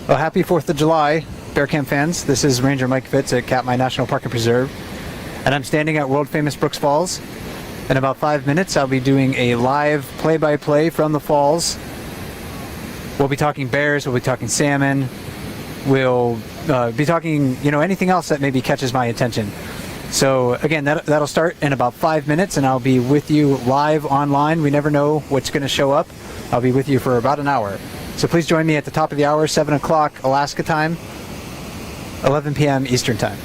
Well, happy 4th of July, Bear Cam fans. This is Ranger Mike Fitz at Katmai National Park and Preserve, and I'm standing at world famous Brooks Falls. In about 5 minutes, I'll be doing a live play-by-play from the falls. We'll be talking bears, we'll be talking salmon, we'll be talking, anything else that maybe catches my attention. So again, that'll start in about 5 minutes, and I'll be with you live online. We never know what's going to show up. I'll be with you for about an hour. So please join me at the top of the hour, 7 o'clock Alaska time, 11 p.m. Eastern time.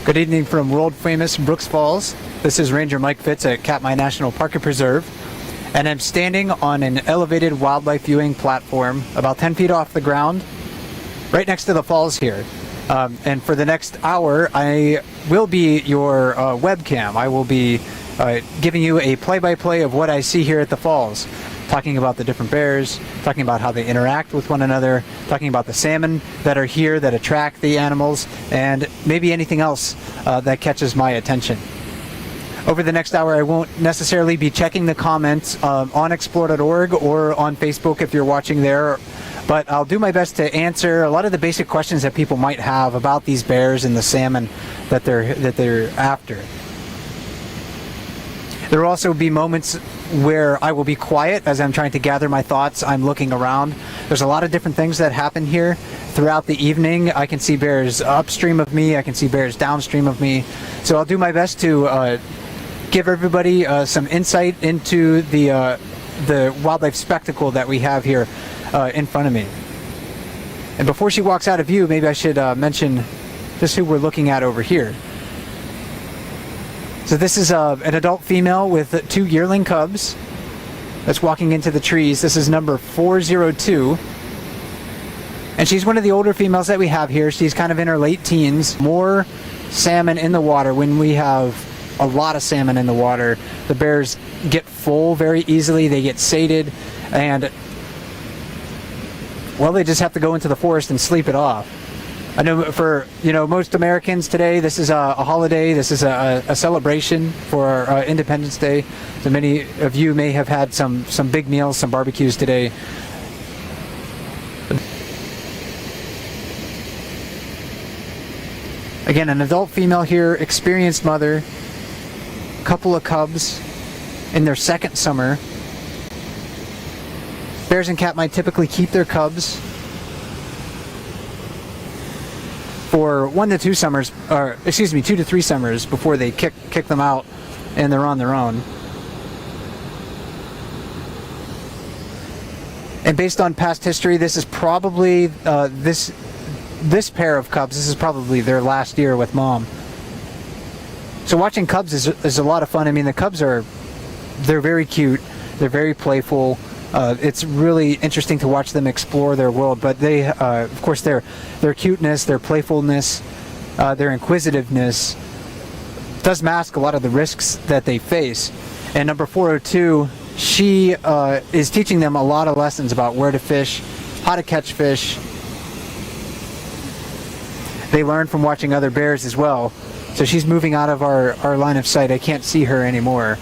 Good evening from world famous Brooks Falls. This is Ranger Mike Fitz at Katmai National Park and Preserve, and I'm standing on an elevated wildlife viewing platform about 10 feet off the ground, right next to the falls here. And for the next hour, I will be your webcam. I will be giving you a play-by-play of what I see here at the falls, talking about the different bears, talking about how they interact with one another, talking about the salmon that are here that attract the animals, and maybe anything else that catches my attention. Over the next hour, I won't necessarily be checking the comments on explore.org or on Facebook if you're watching there, but I'll do my best to answer a lot of the basic questions that people might have about these bears and the salmon that they're after. There will also be moments where I will be quiet as I'm trying to gather my thoughts. I'm looking around. There's a lot of different things that happen here throughout the evening. I can see bears upstream of me. I can see bears downstream of me. So I'll do my best to give everybody some insight into the wildlife spectacle that we have here in front of me. And before she walks out of view, maybe I should mention just who we're looking at over here. So this is an adult female with 2 yearling cubs that's walking into the trees. This is number 402. And she's one of the older females that we have here. She's kind of in her late teens. More salmon in the water. When we have a lot of salmon in the water, the bears get full very easily. They get sated, and well, they just have to go into the forest and sleep it off. I know for most Americans today, this is a holiday. This is a celebration for Independence Day. So many of you may have had some big meals, some barbecues today. Again, an adult female here, experienced mother, couple of cubs in their second summer. Bears and Katmai typically keep their cubs for 1 to 2 summers, or excuse me, 2 to 3 summers before they kick them out and they're on their own. And based on past history, this is probably this pair of cubs. This is probably their last year with mom. So watching cubs is a lot of fun. I mean, the cubs they're very cute. They're very playful. It's really interesting to watch them explore their world, but they, of course, their cuteness, their playfulness, their inquisitiveness does mask a lot of the risks that they face. And number 402, she is teaching them a lot of lessons about where to fish, how to catch fish. They learn from watching other bears as well. So she's moving out of our line of sight. I can't see her anymore.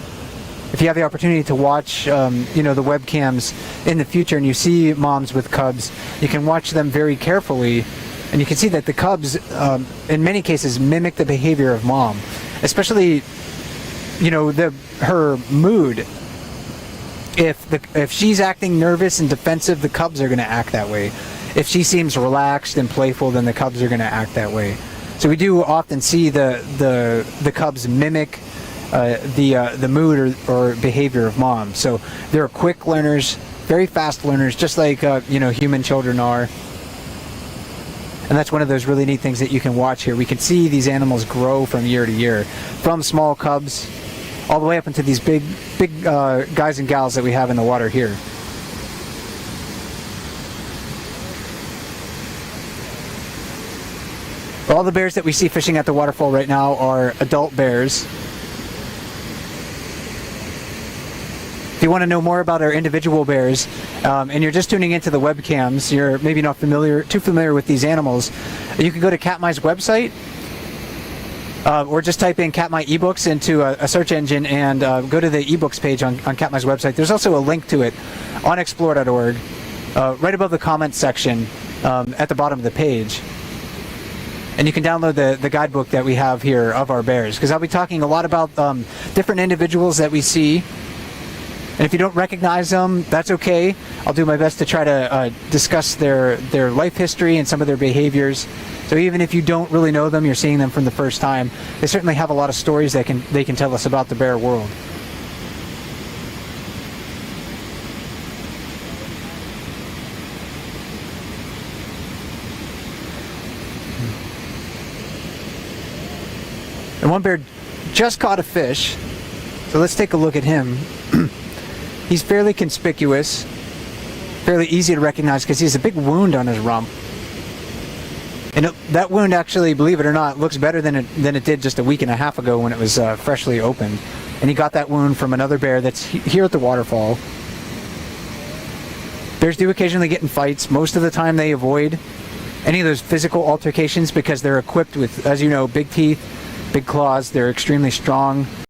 If you have the opportunity to watch, the webcams in the future and you see moms with cubs, you can watch them very carefully, and you can see that the cubs, in many cases, mimic the behavior of mom, especially, her mood. If she's acting nervous and defensive, the cubs are going to act that way. If she seems relaxed and playful, then the cubs are going to act that way. So we do often see the cubs mimic the mood or behavior of mom. So they're quick learners, very fast learners, just like human children are. And that's one of those really neat things that you can watch here. We can see these animals grow from year to year, from small cubs all the way up into these big guys and gals that we have in the water here. All the bears that we see fishing at the waterfall right now are adult bears. If you want to know more about our individual bears, and you're just tuning into the webcams, you're maybe not too familiar with these animals, you can go to Katmai's website, or just type in Katmai eBooks into a search engine and go to the eBooks page on Katmai's website. There's also a link to it on explore.org, right above the comments section at the bottom of the page. And you can download the guidebook that we have here of our bears, because I'll be talking a lot about different individuals that we see. And if you don't recognize them, that's okay. I'll do my best to try to discuss their life history and some of their behaviors. So even if you don't really know them, you're seeing them from the first time, they certainly have a lot of stories that they can tell us about the bear world. And one bear just caught a fish, so let's take a look at him. He's fairly conspicuous, fairly easy to recognize because he has a big wound on his rump. And that wound actually, believe it or not, looks better than it did just a week and a half ago when it was freshly opened. And he got that wound from another bear that's here at the waterfall. Bears do occasionally get in fights. Most of the time they avoid any of those physical altercations because they're equipped with, as you know, big teeth, big claws. They're extremely strong.